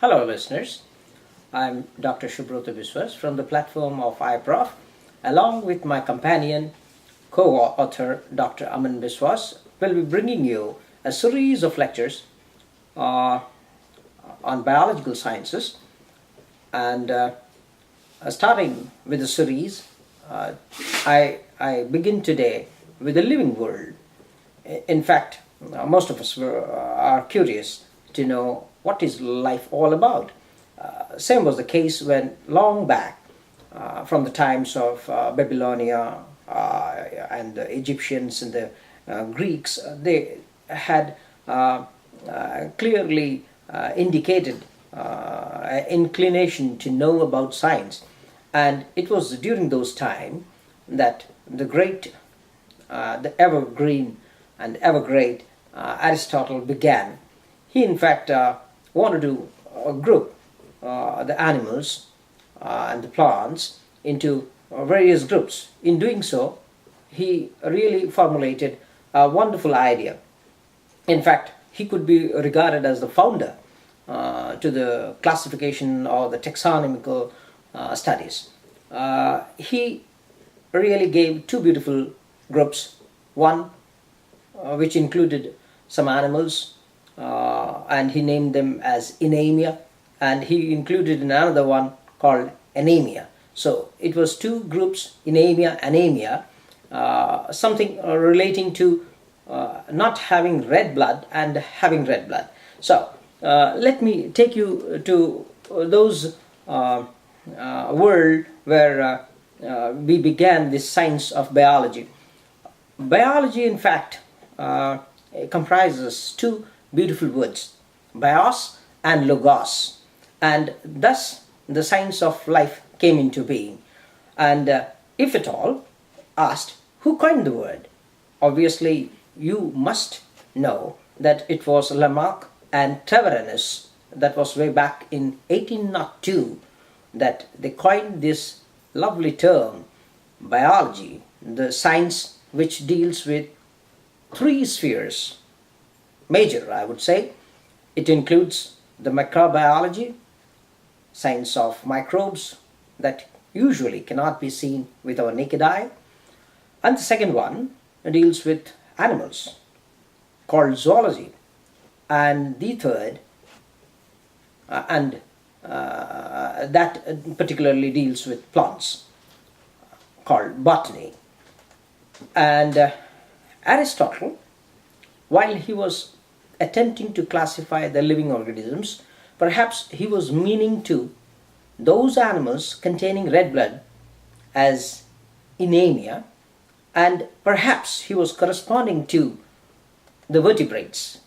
Hello, listeners. I'm Dr. Shubhrata Biswas from the platform of iProf, along with my companion, co-author Dr. Aman Biswas, will be bringing you a series of lectures uh, on biological sciences. And starting with the series, uh, I begin today with the living world. In fact, most of us are curious to know what is life all about. Same was the case when long back, from the times of Babylonia and the Egyptians and the Greeks, they had clearly indicated inclination to know about science. And it was during those times that the great, the evergreen and ever great Aristotle began. He, in fact, wanted to group the animals and the plants into various groups. In doing so, he really formulated a wonderful idea. In fact, he could be regarded as the founder to the classification or the taxonomical studies. He really gave two beautiful groups. One which included some animals, and he named them as Enamia, and he included another one called Anemia. So it was two groups, Enamia, Anemia, something relating to not having red blood and having red blood. So let me take you to those world where we began this science of biology. Biology, in fact, comprises two beautiful words, bios and logos, and thus the science of life came into being. And if at all asked who coined the word, obviously you must know that it was Lamarck and Treviranus. That was way back in 1802 that they coined this lovely term, biology, the science which deals with three spheres, major I would say. It includes the microbiology, science of microbes that usually cannot be seen with our naked eye, and the second one deals with animals, called zoology, and the third and that particularly deals with plants, called botany. And Aristotle, while he was attempting to classify the living organisms, perhaps he was meaning to those animals containing red blood as Enamia, and perhaps he was corresponding to the vertebrates,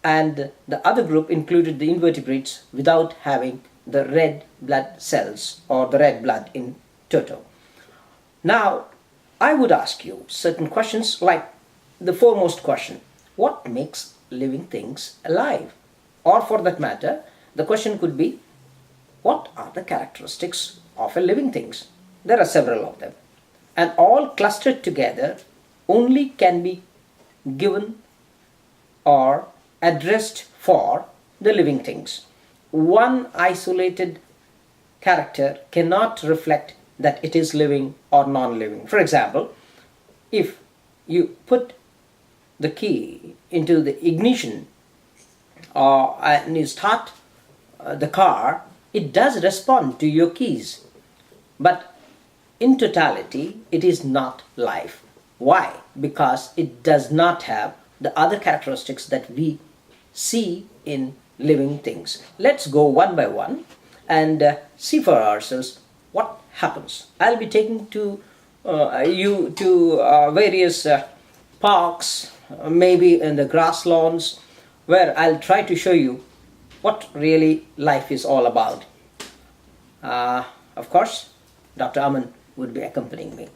and the other group included the invertebrates without having the red blood cells or the red blood in toto. Now, I would ask you certain questions, like the foremost question: what makes living things alive? Or for that matter, the question could be, what are the characteristics of a living thing? There are several of them, and all clustered together only can be given or addressed for the living things. One isolated character cannot reflect that it is living or non-living. For example, if you put the key into the ignition and you start the car, it does respond to your keys. But in totality, it is not life. Why? Because it does not have the other characteristics that we see in living things. Let's go one by one and see for ourselves what happens. I'll be taking you to various parks, maybe in the grasslands, where I'll try to show you what really life is all about. Of course, Dr. Aman would be accompanying me.